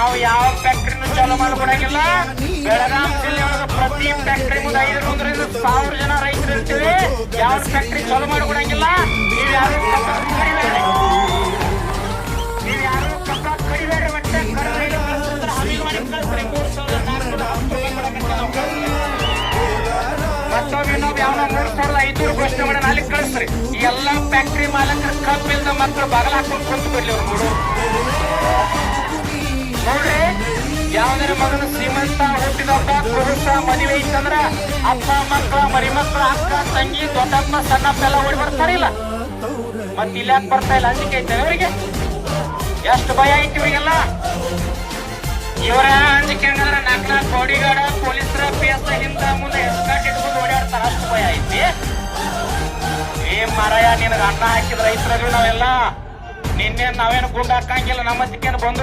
ನಾವು ಯಾವ ಫ್ಯಾಕ್ಟ್ರಿನೂ ಚಾಲೂ ಮಾಡ್ಕೊಡಂಗಿಲ್ಲ. ಬೆಳಗಾಂ ಜಿಲ್ಲೆಯೊಳಗ ಪ್ರತಿ ಫ್ಯಾಕ್ಟ್ರಿ ಮುಂದೆ 500-1000 ಜನ ರೈತರು ಇರ್ತೀವಿ. ಯಾವ ಫ್ಯಾಕ್ಟ್ರಿ ಚಾಲೂ ಮಾಡ್ಕೊಡಂಗಿಲ್ಲ. ನೀವು ಯಾರು ಕಡಿಬೇಡ್ರಿ, ಒಟ್ಟೆ ಮತ್ತೊಮ್ಮೆ ನಾವು ಯಾವ 3500 ಘೋಷಣೆ ಮಾಡೋಣ ಅಲ್ಲಿ ಕಳಿಸ್ರಿ. ಈ ಎಲ್ಲಾ ಫ್ಯಾಕ್ಟ್ರಿ ಮಾಲಕರ ಕಬ್ಬಿಲ್ದ ಮಕ್ಕಳು ಬಾಗಲ ಹಾಕೊಂಡು ಕುಂತು ಬಿಡ್ಲಿ ಅವ್ರು ನೋಡ್ರಿ. ಯಾವ್ದಾರ ಮಗನ ಶ್ರೀಮಂತ ಹುಟ್ಟಿದಪ್ಪ ಪುರುಷ ಮದುವೆ ಐತಂದ್ರ ಅಪ್ಪ ಮಕ್ಕಳ ಮರಿ ಮಕ್ಕಳ ಅಕ್ಕ ತಂಗಿ ದೊಡ್ಡಪ್ಪ ಸಣ್ಣಪ್ಪ ಎಲ್ಲ ಓಡಿ ಬರ್ತಾರಿಲ್ಲ. ಮತ್ ಇಲ್ಲಿ ಯಾಕೆ ಬರ್ತಾ ಇಲ್ಲ? ಅಂಜಿಕೆ ಐತೆ ಅವರಿಗೆ. ಎಷ್ಟು ಭಯ ಐತಿ ಇವ್ರಿಗೆಲ್ಲ. ಇವರ ಅಂಜಿಕೆ ಹಂಗಂದ್ರ 4 ಬಾಡಿಗಾರ್ಡ್ ಪೊಲೀಸರ PS ಹಿಂದ ಮುಂದೆ ಎಸ್ಕಾಟ್ ಇಟ್ಕೊಂಡು ಓಡಾಡ್ತಾರ. ಅಷ್ಟು ಭಯ ಐತಿ. ಮಾರಾಯ ನಿನಗ ಅನ್ನ ಹಾಕಿದ ರೈತರು ನಾವೆಲ್ಲ. ನಿನ್ನೆ ನಾವೇನು ಗುಂಡು ಹಾಕಂಗಿಲ್ಲ, ನಮ್ಮ ಬಂದು